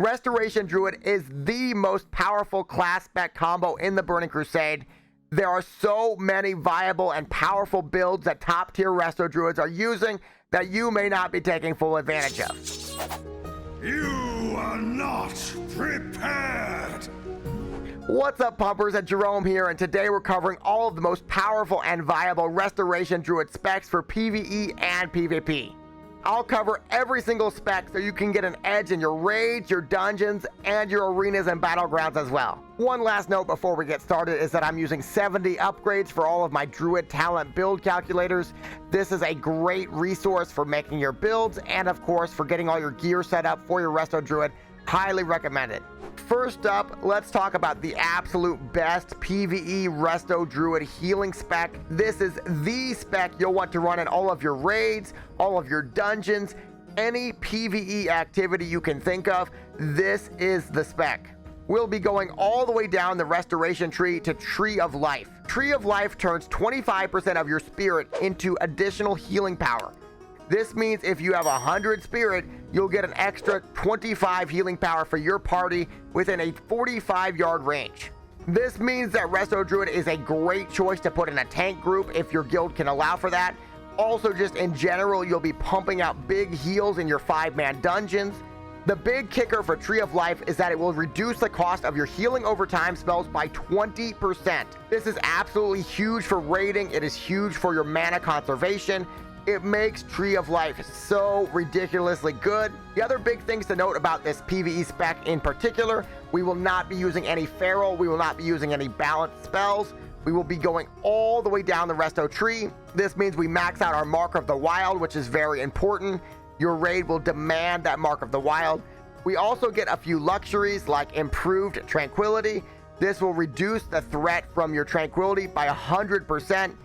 Restoration Druid is the most powerful class spec combo in the Burning Crusade. There are so many viable and powerful builds that top tier Resto Druids are using that you may not be taking full advantage of. You are not prepared! What's up, pumpers? It's Jerome here, and today we're covering all of the most powerful and viable Restoration Druid specs for PvE and PvP. I'll cover every single spec so you can get an edge in your raids, your dungeons, and your arenas and battlegrounds as well. One last note before we get started is that I'm using 70 upgrades for all of my Druid talent build calculators. This is a great resource for making your builds and of course for getting all your gear set up for your Resto Druid. Highly recommended. First up, let's talk about the absolute best PvE Resto Druid healing spec. This is the spec you'll want to run in all of your raids, all of your dungeons, any PvE activity you can think of. This is the spec. We'll be going all the way down the restoration tree to Tree of Life. Tree of Life turns 25% of your spirit into additional healing power. This means if you have 100 spirit, you'll get an extra 25 healing power for your party within a 45-yard range. This means that Resto Druid is a great choice to put in a tank group if your guild can allow for that. Also, just in general, you'll be pumping out big heals in your 5-man dungeons. The big kicker for Tree of Life is that it will reduce the cost of your healing over time spells by 20%. This is absolutely huge for raiding. It is huge for your mana conservation. It makes Tree of Life so ridiculously good. The other big things to note about this PvE spec in particular, we will not be using any feral, we will not be using any balanced spells. We will be going all the way down the Resto tree. This means we max out our Mark of the Wild, which is very important. Your raid will demand that Mark of the Wild. We also get a few luxuries like improved tranquility. This will reduce the threat from your tranquility by 100%.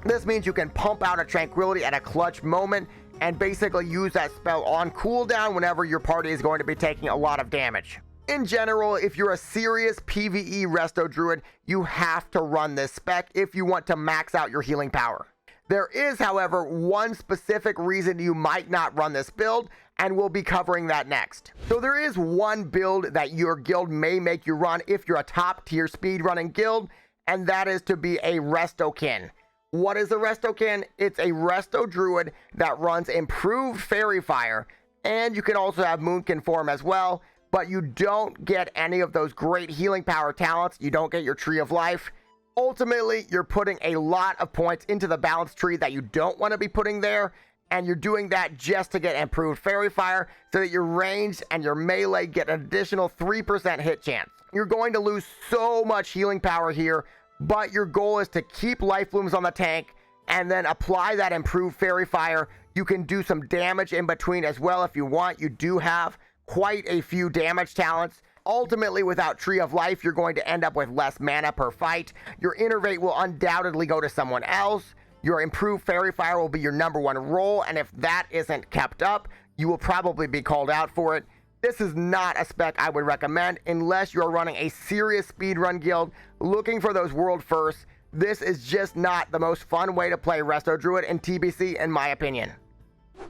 This means you can pump out a tranquility at a clutch moment and basically use that spell on cooldown whenever your party is going to be taking a lot of damage. In general, if you're a serious PvE Resto Druid, you have to run this spec if you want to max out your healing power. There is, however, one specific reason you might not run this build, and we'll be covering that next. So there is one build that your guild may make you run if you're a top tier speedrunning guild, and that is to be a Restokin. What is a Restokin? It's a Resto Druid that runs improved Fairy Fire, and you can also have Moonkin form as well, but you don't get any of those great healing power talents. You don't get your Tree of Life. Ultimately, you're putting a lot of points into the balance tree that you don't want to be putting there, and you're doing that just to get improved Fairy Fire so that your range and your melee get an additional 3% hit chance. You're going to lose so much healing power here, but your goal is to keep life blooms on the tank and then apply that improved Fairy Fire. You can do some damage in between as well if you want. You do have quite a few damage talents. Ultimately, without Tree of Life, you're going to end up with less mana per fight. Your innervate will undoubtedly go to someone else. Your improved Fairy Fire will be your #1 role, and if that isn't kept up, you will probably be called out for it. This is not a spec I would recommend unless you're running a serious speedrun guild looking for those world firsts. This is just not the most fun way to play Resto Druid in TBC, in my opinion.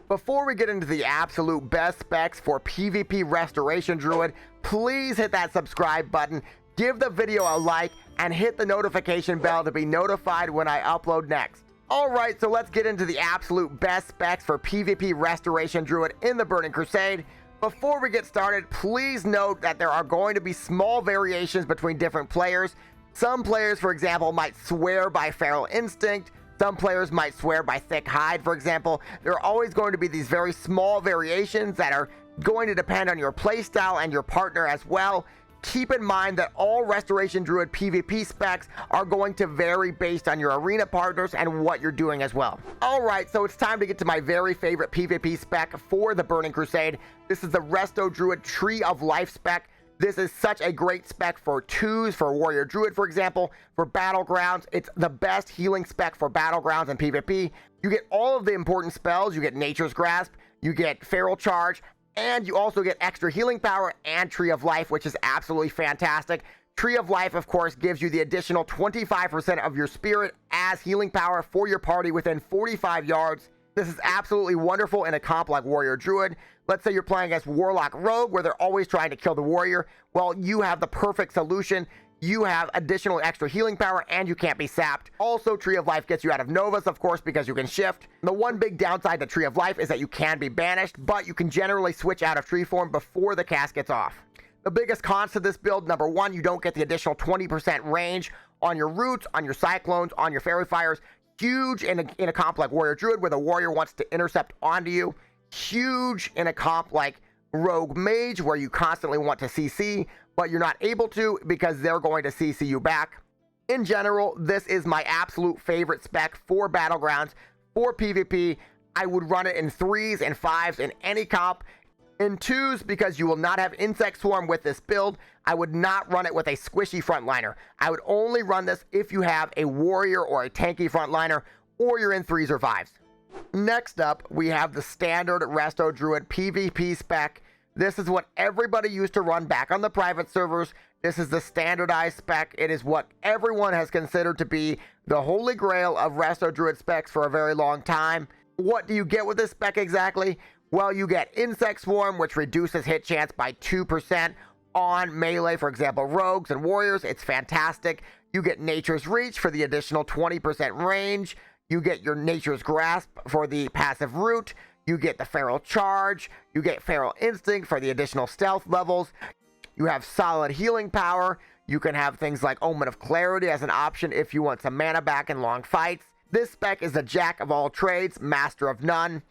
Before we get into the absolute best specs for PvP Restoration Druid, please hit that subscribe button, give the video a like, and hit the notification bell to be notified when I upload next. Alright, so let's get into the absolute best specs for PvP Restoration Druid in the Burning Crusade. Before we get started, please note that there are going to be small variations between different players. Some players, for example, might swear by Feral Instinct. Some players might swear by Thick Hide, for example. There are always going to be these very small variations that are going to depend on your playstyle and your partner as well. Keep in mind that all Restoration Druid PvP specs are going to vary based on your arena partners and what you're doing as well. Alright, so it's time to get to my very favorite PvP spec for the Burning Crusade. This is the Resto Druid Tree of Life spec. This is such a great spec for 2s, for Warrior Druid, for example, for Battlegrounds. It's the best healing spec for Battlegrounds and PvP. You get all of the important spells. You get Nature's Grasp, you get Feral Charge, and you also get extra healing power and Tree of Life, which is absolutely fantastic. Tree of Life, of course, gives you the additional 25% of your spirit as healing power for your party within 45 yards. This is absolutely wonderful in a comp like Warrior Druid. Let's say you're playing against Warlock Rogue where they're always trying to kill the warrior. Well, you have the perfect solution. You have additional extra healing power and you can't be sapped. Also, Tree of Life gets you out of Novas, of course, because you can shift. The one big downside to Tree of Life is that you can be banished, but you can generally switch out of tree form before the cast gets off. The biggest cons to this build, number one, you don't get the additional 20% range on your roots, on your cyclones, on your fairy fires. Huge in a comp like Warrior Druid where the warrior wants to intercept onto you. Huge in a comp like Rogue Mage where you constantly want to CC, but you're not able to because they're going to CC you back. In general, this is my absolute favorite spec for Battlegrounds, for PvP. I would run it in 3s and 5s in any comp. In 2s, because you will not have Insect Swarm with this build, I would not run it with a squishy frontliner. I would only run this if you have a warrior or a tanky frontliner, or you're in 3s or 5s. Next up, we have the standard Resto Druid PvP spec. This is what everybody used to run back on the private servers. This is the standardized spec. It is what everyone has considered to be the holy grail of Resto Druid specs for a very long time. What do you get with this spec exactly? Well, you get Insect Swarm, which reduces hit chance by 2% on melee, for example, rogues and warriors. It's fantastic. You get Nature's Reach for the additional 20% range. You get your Nature's Grasp for the passive root. You get the Feral Charge. You get Feral Instinct for the additional stealth levels. You have solid healing power. You can have things like Omen of Clarity as an option if you want some mana back in long fights. This spec is a jack of all trades, master of none.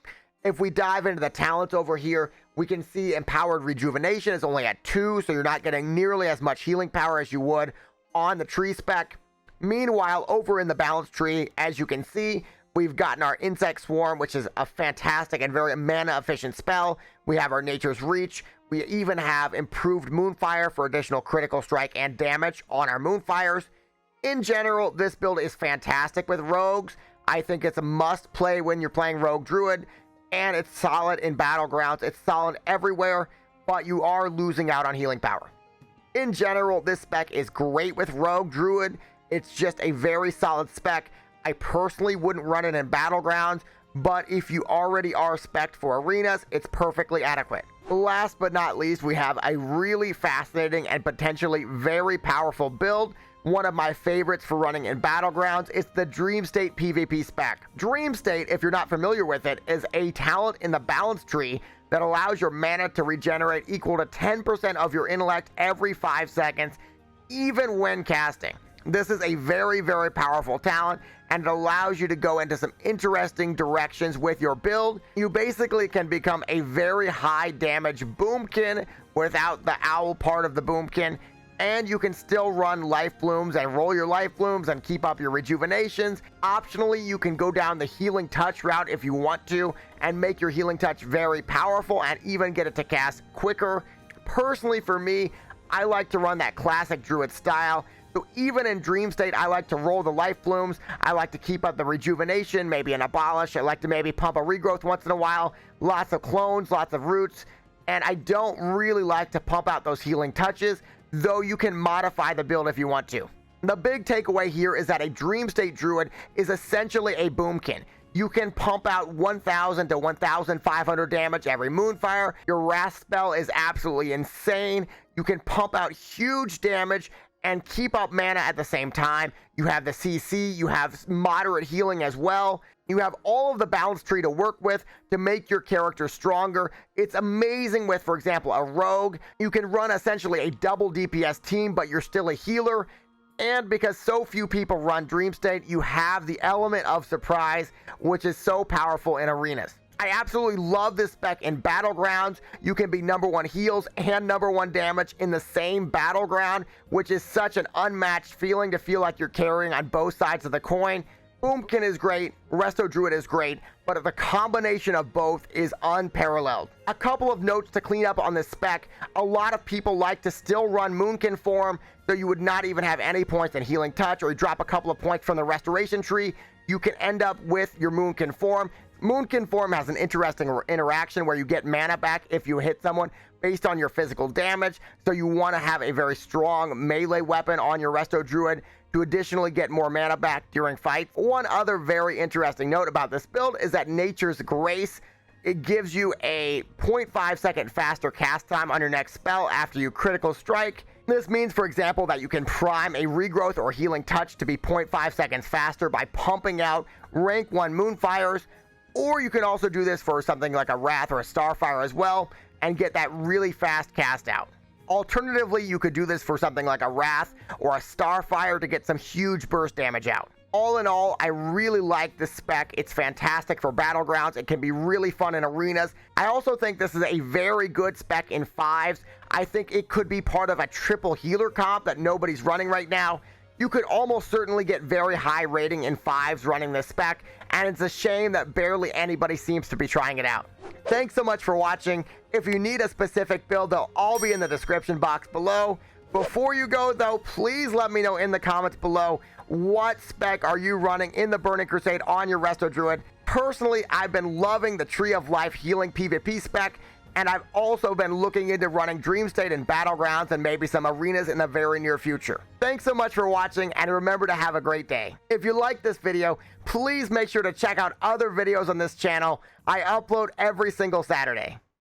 If we dive into the talents over here, we can see Empowered Rejuvenation is only at 2, so you're not getting nearly as much healing power as you would on the tree spec. Meanwhile, over in the balance tree, as you can see, we've gotten our Insect Swarm, which is a fantastic and very mana efficient spell. We have our Nature's Reach. We even have improved Moonfire for additional critical strike and damage on our Moonfires. In general, this build is fantastic with rogues. I think it's a must play when you're playing Rogue Druid. And it's solid in Battlegrounds. It's solid everywhere, but you are losing out on healing power. In general, this spec is great with Rogue Druid. It's just a very solid spec. I personally wouldn't run it in Battlegrounds, but if you already are spec'd for arenas, it's perfectly adequate. Last but not least, we have a really fascinating and potentially very powerful build. One of my favorites for running in Battlegrounds is the Dreamstate PvP Spec. Dreamstate, if you're not familiar with it, is a talent in the balance tree that allows your mana to regenerate equal to 10% of your intellect every 5 seconds, even when casting. This is a very, very powerful talent, and it allows you to go into some interesting directions with your build. You basically can become a very high damage boomkin without the owl part of the boomkin, and you can still run life blooms and roll your life blooms and keep up your rejuvenations. Optionally, you can go down the healing touch route if you want to and make your healing touch very powerful and even get it to cast quicker. Personally, for me, I like to run that classic druid style. So even in Dreamstate, I like to roll the life blooms. I like to keep up the rejuvenation, maybe an abolish. I like to maybe pump a regrowth once in a while. Lots of clones, lots of roots. And I don't really like to pump out those healing touches, though you can modify the build if you want to. The big takeaway here is that a Dreamstate Druid is essentially a boomkin. You can pump out 1,000 to 1,500 damage every Moonfire. Your Wrath spell is absolutely insane. You can pump out huge damage and keep up mana at the same time. You have the CC, you have moderate healing as well. You have all of the balance tree to work with to make your character stronger. It's amazing with, for example, a rogue. You can run essentially a double DPS team, but you're still a healer. And because so few people run Dreamstate, you have the element of surprise, which is so powerful in arenas. I absolutely love this spec in Battlegrounds. You can be #1 heals and #1 damage in the same battleground, which is such an unmatched feeling to feel like you're carrying on both sides of the coin. Boomkin is great, Resto Druid is great, but the combination of both is unparalleled. A couple of notes to clean up on this spec. A lot of people like to still run Moonkin form, so you would not even have any points in Healing Touch, or you drop a couple of points from the Restoration tree. You can end up with your Moonkin form. Moonkin form has an interesting interaction where you get mana back if you hit someone based on your physical damage, so you want to have a very strong melee weapon on your Resto Druid to additionally get more mana back during fights. One other very interesting note about this build is that Nature's Grace, it gives you a 0.5 second faster cast time on your next spell after you critical strike. This means, for example, that you can prime a regrowth or healing touch to be 0.5 seconds faster by pumping out rank 1 Moonfires, or you can also do this for something like a Wrath or a Starfire as well and get that really fast cast out. Alternatively, you could do this for something like a Wrath or a Starfire to get some huge burst damage out. All in all, I really like this spec. It's fantastic for battlegrounds. It can be really fun in arenas. I also think this is a very good spec in 5s. I think it could be part of a triple healer comp that nobody's running right now. You could almost certainly get very high rating in 5s running this spec, and it's a shame that barely anybody seems to be trying it out. Thanks so much for watching. If you need a specific build, they'll all be in the description box below. Before you go though, please let me know in the comments below, what spec are you running in the Burning Crusade on your Resto Druid? Personally, I've been loving the Tree of Life Healing PvP spec, and I've also been looking into running Dreamstate and Battlegrounds and maybe some arenas in the very near future. Thanks so much for watching, and remember to have a great day. If you like this video, please make sure to check out other videos on this channel. I upload every single Saturday.